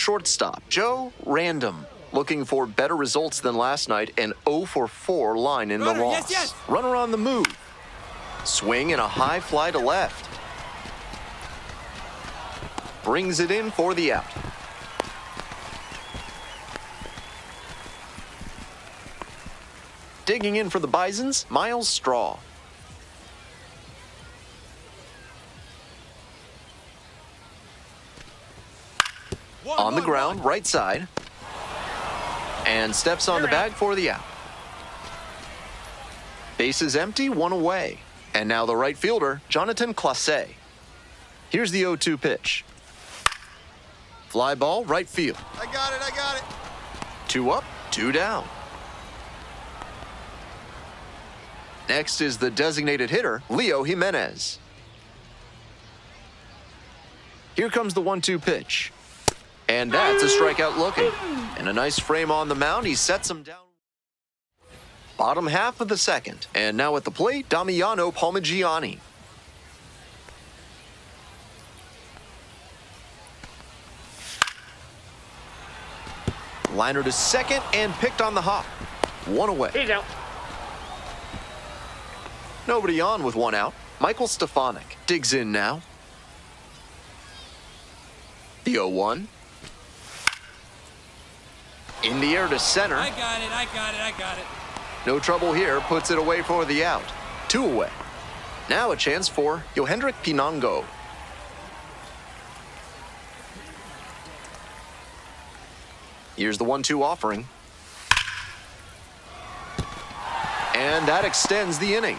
shortstop, Joe Random, looking for better results than last night, an 0 for 4 line in the loss. Yes. Runner on the move. Swing and a high fly to left. Brings it in for the out. Digging in for the Bisons, Miles Straw. On the ground, right side. And steps on the bag for the out. Base is empty, one away. And now the right fielder, Jonathan Clase. Here's the 0-2 pitch. Fly ball, right field. I got it. 2 up, 2 down. Next is the designated hitter, Leo Jimenez. Here comes the 1-2 pitch. And that's a strikeout looking. And a nice frame on the mound, he sets him down. Bottom half of the second. And now at the plate, Damiano Palmigiani. Liner to second and picked on the hop. 1 away. He's out. Nobody on with 1 out. Michael Stefanik digs in now. The 0-1. In the air to center. I got it. No trouble here. Puts it away for the out. 2 away. Now a chance for Yohendrick Pinango. Here's the 1-2 offering. And that extends the inning.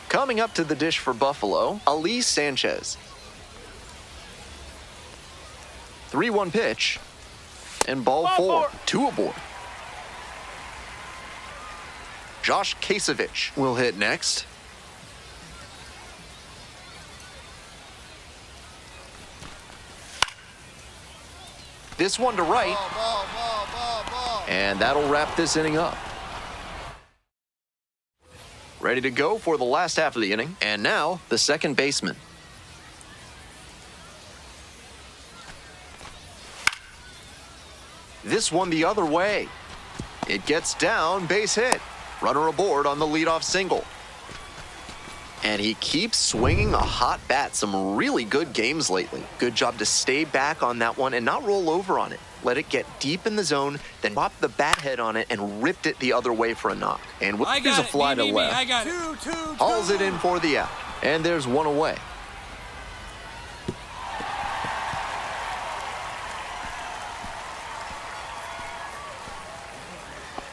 Coming up to the dish for Buffalo, Ali Sanchez. 3-1 pitch. And ball 4. 2 aboard. Josh Kasevich will hit next. This one to right. And that'll wrap this inning up. Ready to go for the last half of the inning. And now, the second baseman. This one the other way. It gets down, base hit. Runner aboard on the leadoff single. And he keeps swinging a hot bat. Some really good games lately. Good job to stay back on that one and not roll over on it. Let it get deep in the zone, then pop the bat head on it and ripped it the other way for a knock. And here's a fly to left. I got it. Hauls it in for the out. And there's 1 away.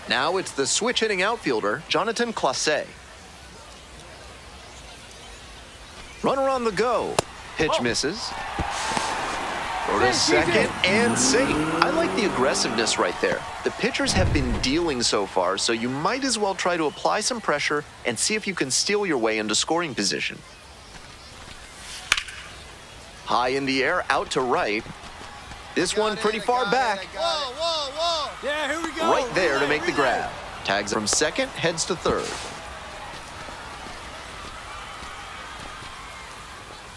Now it's the switch hitting outfielder, Jonathan Clase. Runner on the go. Pitch misses. Throw to second and safe. I like the aggressiveness right there. The pitchers have been dealing so far, so you might as well try to apply some pressure and see if you can steal your way into scoring position. High in the air, out to right. This one pretty far back. Whoa. Yeah, here we go. Right there to make the grab. Tags from second, heads to third.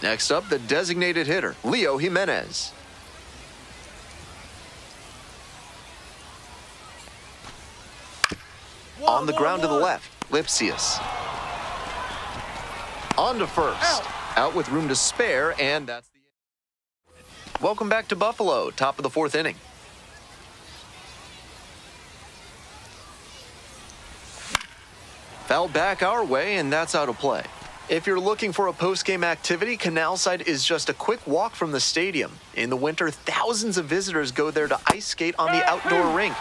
Next up, the designated hitter, Leo Jimenez. On the ground to the left, Lipsius. On to first. Out with room to spare, and that's the end. Welcome back to Buffalo, top of the 4th inning. Foul back our way, and that's out of play. If you're looking for a post-game activity, Canalside is just a quick walk from the stadium. In the winter, thousands of visitors go there to ice skate on the outdoor rink.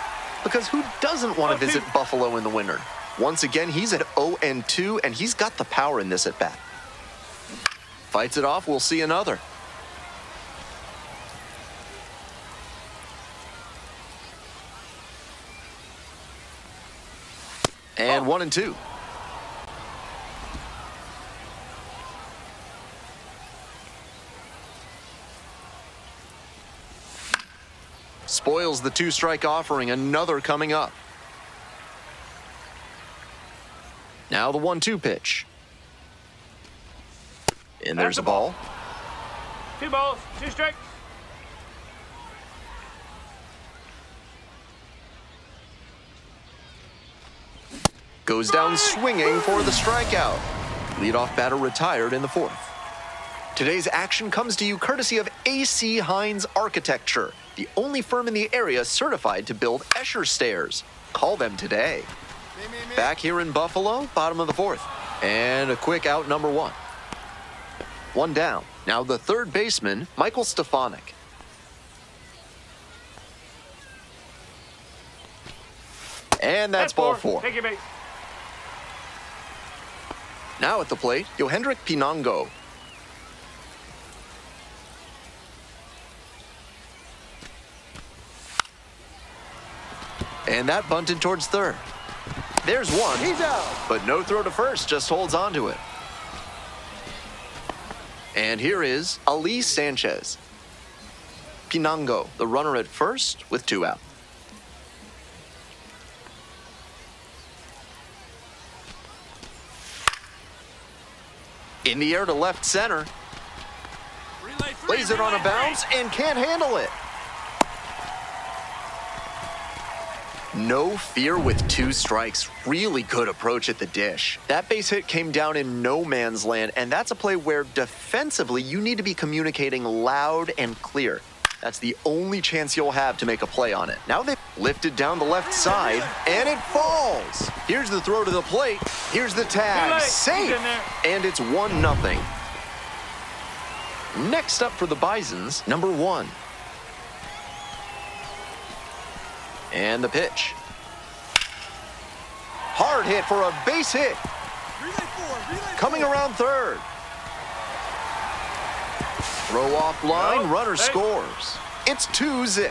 Because who doesn't want to visit Buffalo in the winter? Once again, he's at 0-2, and he's got the power in this at-bat. Fights it off, we'll see another. And 1-2. Spoils the 2-strike offering, another coming up. Now the 1-2 pitch. And there's a ball. 2 balls, 2 strikes. Goes down swinging for the strikeout. Leadoff batter retired in the 4th. Today's action comes to you courtesy of A.C. Hines Architecture, the only firm in the area certified to build Escher stairs. Call them today. Back here in Buffalo, bottom of the 4th. And a quick out number 1. 1 down. Now the third baseman, Michael Stefanik. And that's ball 4. Take your base. Now at the plate, Yohendrick Pinango. And that bunted towards third. There's one. He's out. But no throw to first, just holds on to it. And here is Ali Sanchez. Pinango, the runner at first with 2 out. In the air to left center. Lays it on a bounce and can't handle it. No fear with 2 strikes. Really good approach at the dish. That base hit came down in no man's land, and that's a play where defensively you need to be communicating loud and clear. That's the only chance you'll have to make a play on it. Now they lifted down the left side, and it falls. Here's the throw to the plate. Here's the tag. Safe. And it's 1-0. Next up for the Bisons, number 1. And the pitch. Hard hit for a base hit. Coming around third. Throw off line, runner scores. It's 2-0.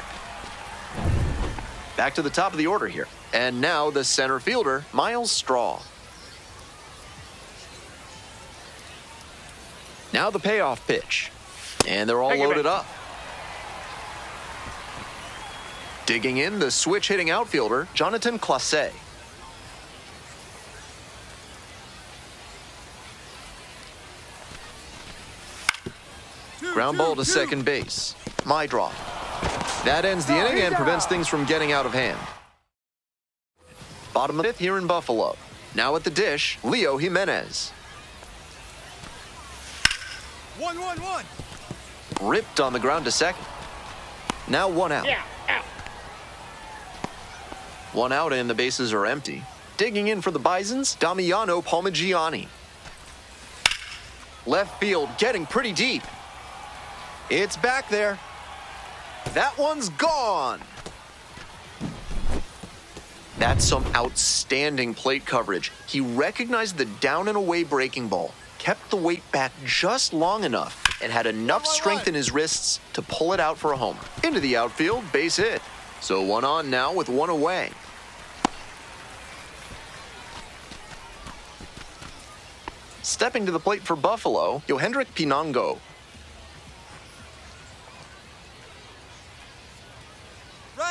Back to the top of the order here. And now the center fielder, Miles Straw. Now the payoff pitch. And they're all loaded up. Digging in, the switch-hitting outfielder, Jonathan Clase. Ground ball to second base. My draw. That ends the inning and prevents things from getting out of hand. Bottom of the 5th here in Buffalo. Now at the dish, Leo Jimenez. 1-1-1. Ripped on the ground to second. Now 1 out. Yeah, out. 1 out and the bases are empty. Digging in for the Bisons, Damiano Palmigiani. Left field getting pretty deep. It's back there. That one's gone. That's some outstanding plate coverage. He recognized the down and away breaking ball, kept the weight back just long enough, and had enough strength in his wrists to pull it out for a homer. Into the outfield, base hit. So 1 on now with 1 away. Stepping to the plate for Buffalo, Yohendrick Pinango.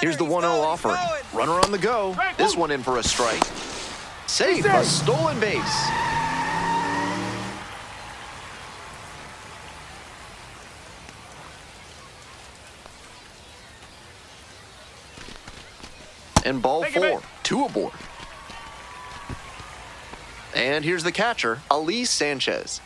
Here's the 1-0 offering. Runner on the go. This one in for a strike. Safe, a stolen base. And ball 4, 2 aboard. And here's the catcher, Ali Sanchez.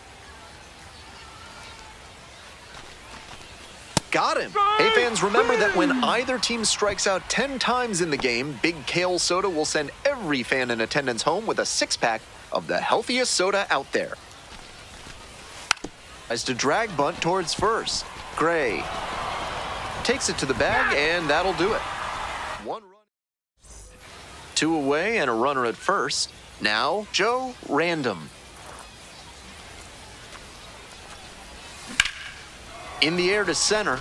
Got him. Hey fans, remember that when either team strikes out 10 times in the game, Big Kale Soda will send every fan in attendance home with a 6-pack of the healthiest soda out there. As to drag bunt towards first. Gray takes it to the bag, and that'll do it. 1 run. 2 away and a runner at first. Now, Joe Random. In the air to center.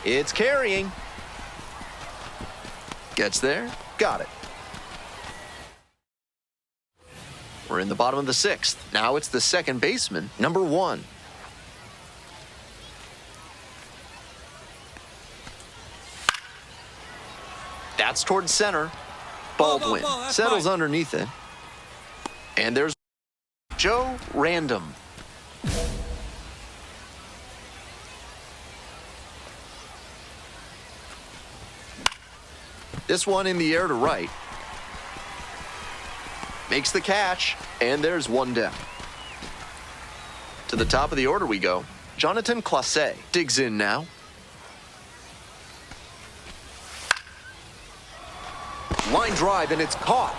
It's carrying. Gets there. Got it. We're in the bottom of the 6th. Now it's the second baseman, number 1. That's towards center. Baldwin settles underneath it. And there's Joe Random. This one in the air to right. Makes the catch, and there's one down. To the top of the order we go. Jonathan Clase digs in now. Line drive, and it's caught.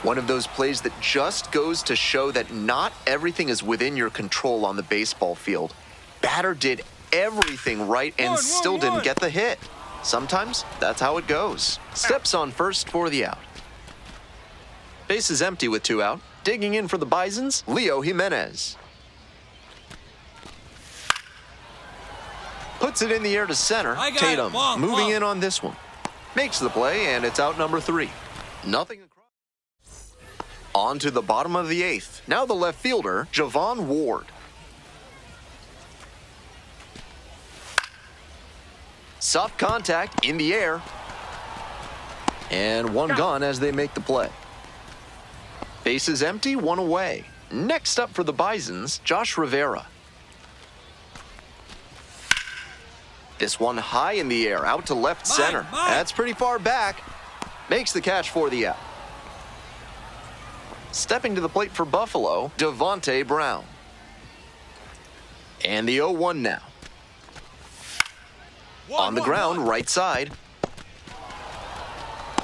One of those plays that just goes to show that not everything is within your control on the baseball field. Batter did everything right and still didn't get the hit. Sometimes that's how it goes. Steps on first for the out. Base is empty with 2 out. Digging in for the Bisons, Leo Jimenez. Puts it in the air to center. Tatum moving in on this one. Makes the play, and it's out number 3. Nothing across. On to the bottom of the 8th. Now the left fielder, Javon Ward. Soft contact in the air. And one gone as they make the play. Base is empty, 1 away. Next up for the Bisons, Josh Rivera. This one high in the air, out to left center. That's pretty far back. Makes the catch for the out. Stepping to the plate for Buffalo, Devontae Brown. And the 0-1 now. On the ground, right side.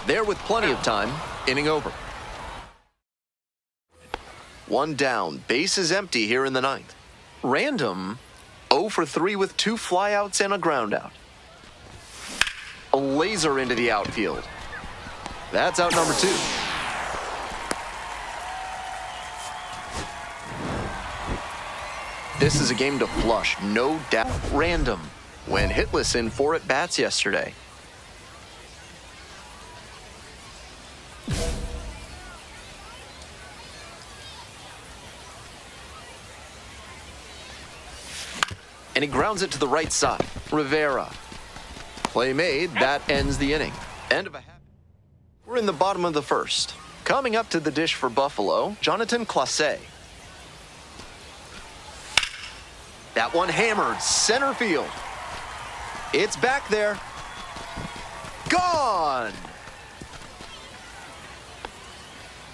There with plenty of time, inning over. 1 down, base is empty here in the 9th. Random, 0 for 3 with 2 flyouts and a ground out. A laser into the outfield. That's out number 2. This is a game to flush, no doubt. Random, went hitless in 4 at-bats yesterday. And he grounds it to the right side. Rivera. Play made, that ends the inning. End of a half. We're in the bottom of the 1st. Coming up to the dish for Buffalo, Jonathan Clase. That one hammered, center field. It's back there. Gone!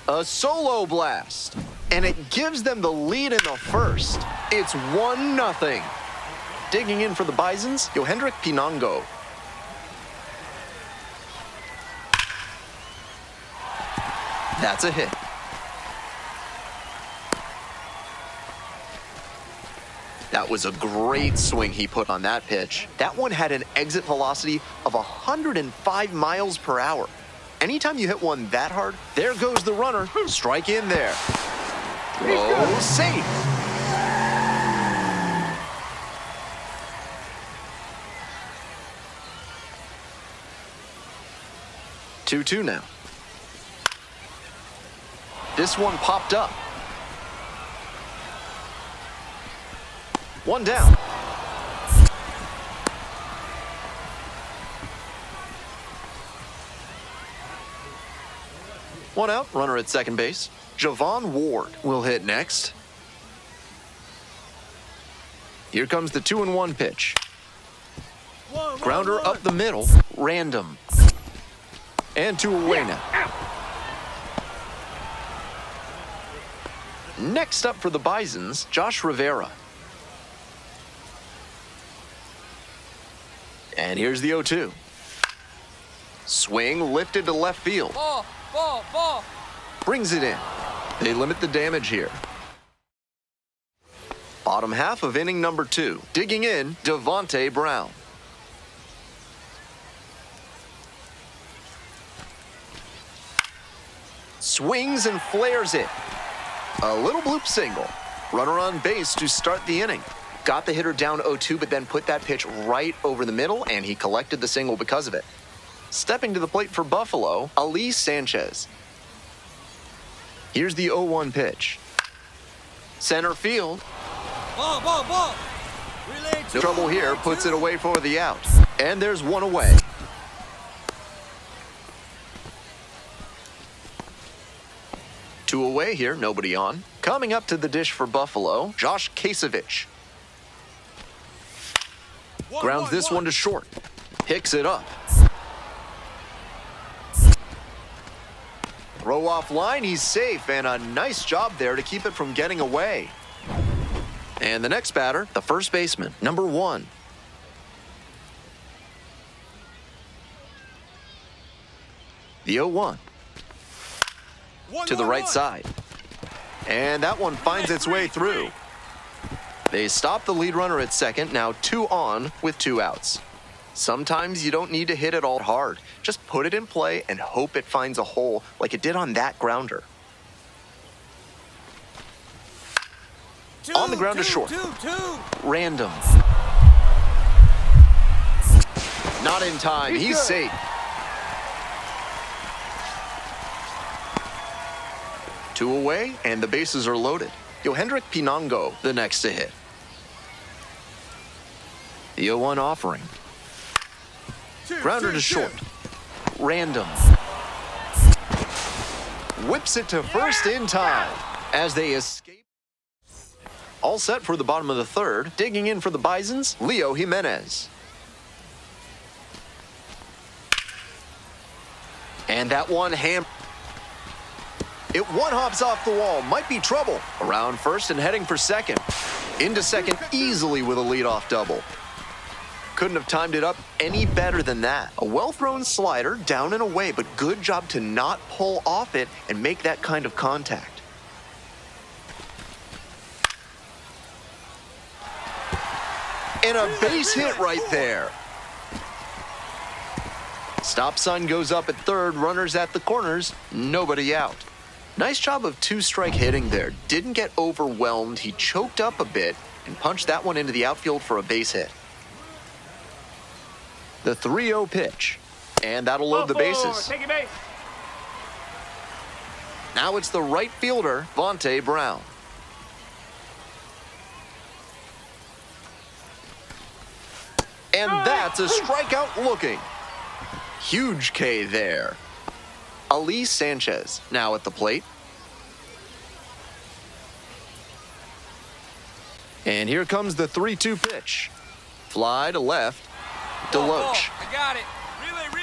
A solo blast. And it gives them the lead in the 1st. It's 1-0. Digging in for the Bisons, Yohendrick Pinango. That's a hit. That was a great swing he put on that pitch. That one had an exit velocity of 105 miles per hour. Anytime you hit one that hard, there goes the runner. Strike in there. Throw safe. Two now. This one popped up. 1 down. One out, runner at second base. Javon Ward will hit next. Here comes the 2-1 pitch. Grounder up the middle, random. And 2 away now. Next up for the Bisons, Josh Rivera. And here's the 0-2. Swing lifted to left field. Ball. Brings it in. They limit the damage here. Bottom half of inning number 2. Digging in, Devontae Brown. Swings and flares it. A little bloop single. Runner on base to start the inning. Got the hitter down 0-2, but then put that pitch right over the middle, and he collected the single because of it. Stepping to the plate for Buffalo, Ali Sanchez. Here's the 0-1 pitch. Center field. Ball. No trouble here, puts it away for the out. And there's 1 away. Two away here, nobody on. Coming up to the dish for Buffalo, Josh Kasevich. Grounds this one to short. Picks it up. Throw off line, he's safe, and a nice job there to keep it from getting away. And the next batter, the first baseman, number 1. The 0-1 to the right side. And that one finds its way through. They stop the lead runner at second, now 2 on with 2 outs. Sometimes you don't need to hit it all hard. Just put it in play and hope it finds a hole like it did on that grounder. On the ground to short. Random. Not in time. He's safe. Two away, and the bases are loaded. Yohendrick Pinango, the next to hit. The 0-1 offering. Grounder to short. Random. Whips it to first in time as they escape. All set for the bottom of the third. Digging in for the Bisons, Leo Jimenez. And that one It one-hops off the wall. Might be trouble. Around first and heading for second. Into second easily with a leadoff double. Couldn't have timed it up any better than that. A well-thrown slider down and away, but good job to not pull off it and make that kind of contact. And a base hit right there. Stop sign goes up at third, runners at the corners, nobody out. Nice job of 2-strike hitting there. Didn't get overwhelmed. He choked up a bit and punched that one into the outfield for a base hit. The 3-0 pitch. And that'll load the bases. Take your base. Now it's the right fielder, Vontae Brown. And that's a strikeout looking. Huge K there. Ali Sanchez now at the plate. And here comes the 3-2 pitch. Fly to left. Deloach. I got it.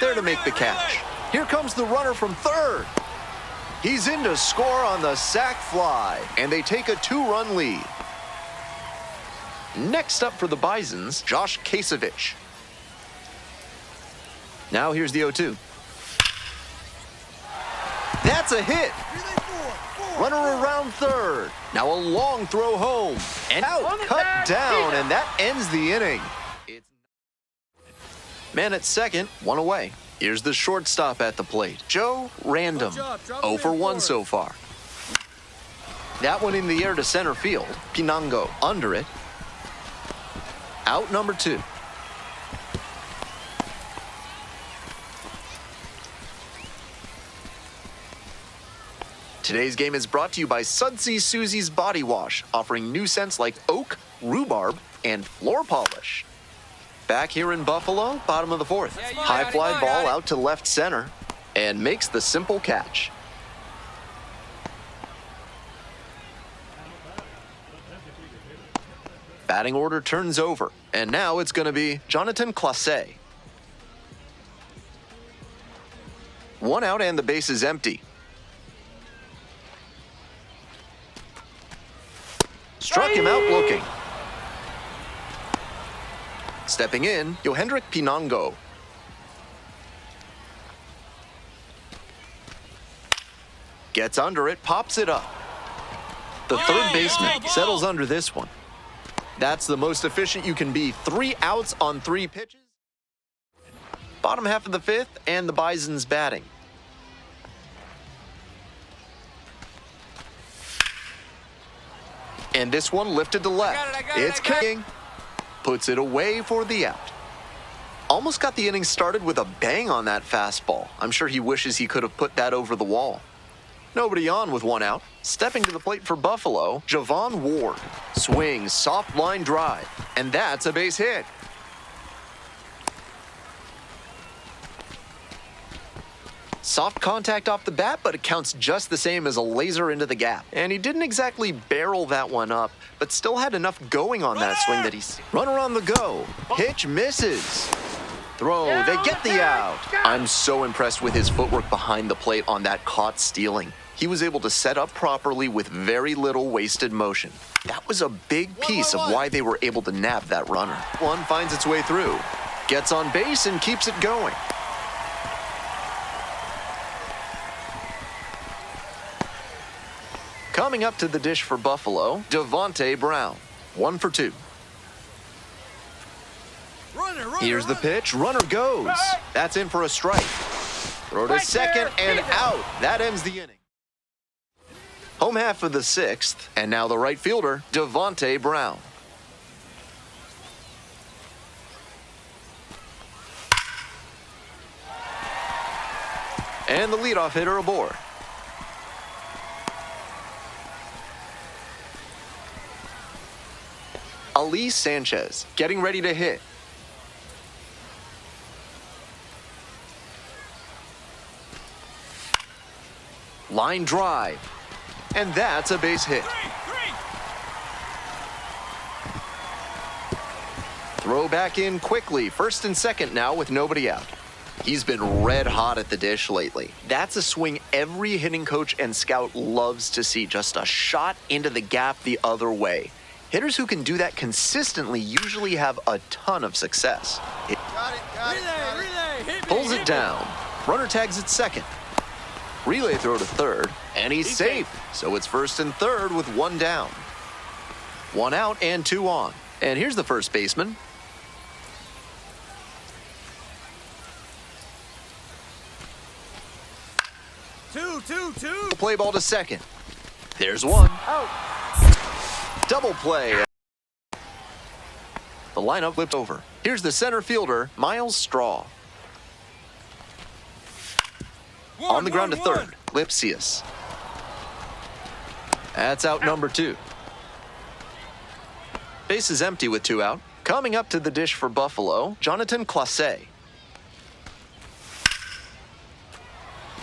There to make the catch. Here comes the runner from third. He's in to score on the sac fly, and they take a 2-run lead. Next up for the Bisons, Josh Kasevich. Now here's the 0-2. That's a hit. Runner around third. Now a long throw home. And out, cut down, and that ends the inning. Man at second, 1 away. Here's the shortstop at the plate, Joe Random. 0 for 1 so far. That one in the air to center field. Pinango under it. Out number 2. Today's game is brought to you by Sudsy Susie's Body Wash, offering new scents like oak, rhubarb, and floor polish. Back here in Buffalo, bottom of the 4th. High fly ball out to left center and makes the simple catch. Batting order turns over, and now it's going to be Jonathan Clase. 1 out and the base is empty. Struck him out looking. Stepping in, Yohendrick Pinango. Gets under it, pops it up. The third baseman settles under this one. That's the most efficient you can be. 3 outs on 3 pitches. Bottom half of the 5th, and the Bisons batting. And this one lifted to left. It's kicking. Puts it away for the out. Almost got the inning started with a bang on that fastball. I'm sure he wishes he could have put that over the wall. Nobody on with 1 out. Stepping to the plate for Buffalo, Javon Ward. Swings, soft line drive, and that's a base hit. Soft contact off the bat, but it counts just the same as a laser into the gap. And he didn't exactly barrel that one up, but still had enough going on that swing that he's... Runner on the go. Pitch misses. Throw, they get the out. I'm so impressed with his footwork behind the plate on that caught stealing. He was able to set up properly with very little wasted motion. That was a big piece of why they were able to nab that runner. One finds its way through, gets on base and keeps it going. Coming up to the dish for Buffalo, Devontae Brown. 1 for 2. Here's the pitch. Runner goes. That's in for a strike. Throw to second and out. That ends the inning. Home half of the 6th, and now the right fielder, Devontae Brown. And the leadoff hitter aboard. Ali Sanchez getting ready to hit. Line drive. And that's a base hit. Throw back in quickly. First and second now with nobody out. He's been red hot at the dish lately. That's a swing every hitting coach and scout loves to see. Just a shot into the gap the other way. Hitters who can do that consistently usually have a ton of success. Pulls it down. Runner tags at second. Relay throw to third, and he's safe. So it's first and third with one down. 1 out and 2 on. And here's the first baseman. Two. Play ball to second. There's one. Out. Double play. The lineup flipped over. Here's the center fielder, Miles Straw. On the ground to third, Lipsius. That's out number 2. Base is empty with 2 out. Coming up to the dish for Buffalo, Jonathan Clase.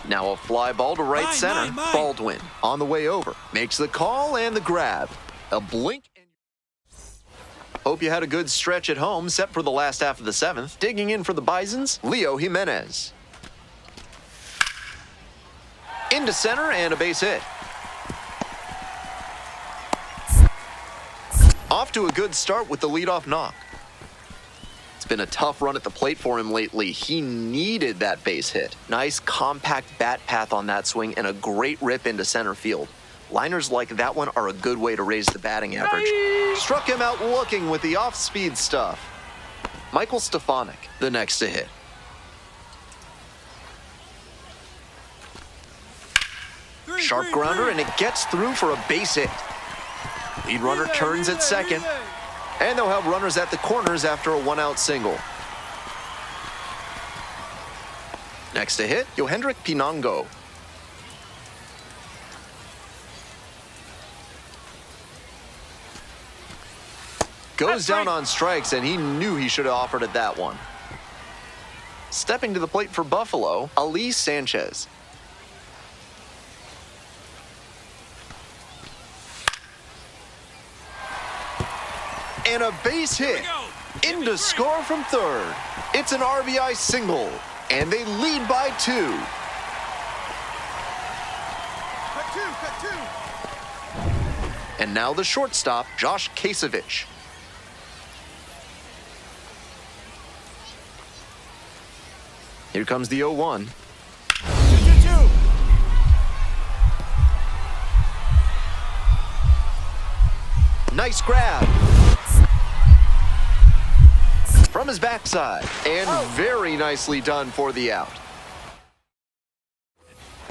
Now a fly ball to right center. Baldwin on the way over. Makes the call and the grab. A blink. Hope you had a good stretch at home, set for the last half of the 7th. Digging in for the Bisons, Leo Jimenez. Into center and a base hit. Off to a good start with the leadoff knock. It's been a tough run at the plate for him lately. He needed that base hit. Nice compact bat path on that swing and a great rip into center field. Liners like that one are a good way to raise the batting average. Struck him out looking with the off-speed stuff. Michael Stefanik, the next to hit. Sharp grounder, and it gets through for a base hit. Lead runner turns at second, and they'll have runners at the corners after a 1-out single. Next to hit, Yohendrick Pinango. Goes down on strikes, and he knew he should have offered at that one. Stepping to the plate for Buffalo, Ali Sanchez. And a base hit into score from third. It's an RBI single, and they lead by 2. Cut two. And now the shortstop, Josh Kasevich. Here comes the 0-1. 2. Nice grab. From his backside, and very nicely done for the out.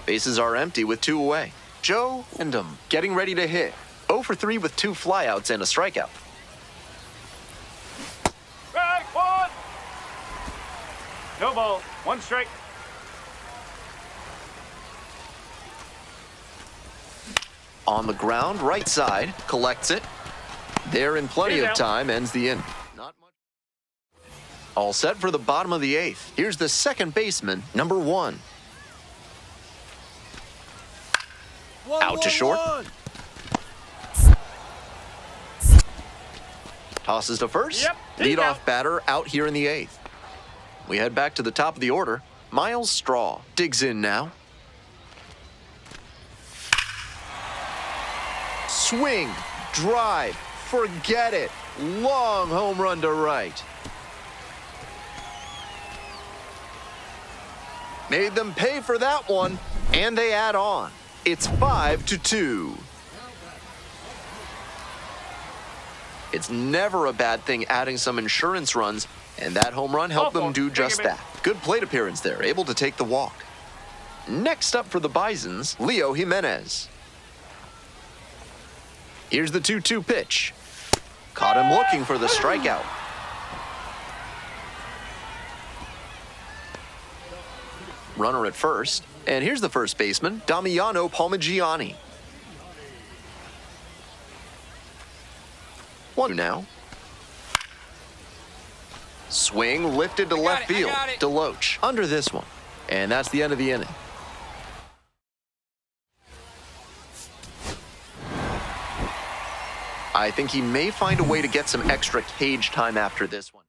Bases are empty with 2 away. Joe Wyndham getting ready to hit. 0 for 3 with 2 flyouts and a strikeout. Strike one. No ball. 1 strike. On the ground, right side, collects it. There in plenty of time, ends the inning. Not much. All set for the bottom of the 8th. Here's the second baseman, number 1. Out to short. Tosses to first. Yep, Leadoff out. batter out here in the 8th. We head back to the top of the order. Miles Straw digs in now. Swing, drive, forget it. Long home run to right. Made them pay for that one, and they add on. It's 5-2. It's never a bad thing adding some insurance runs, and that home run helped them do just that. Good plate appearance there, able to take the walk. Next up for the Bisons, Leo Jimenez. Here's the 2-2 pitch. Caught him looking for the strikeout. Runner at first, and here's the first baseman, Damiano Palmigiani. 1 now. Swing lifted to left field. Deloach under this one. And that's the end of the inning. I think he may find a way to get some extra cage time after this one.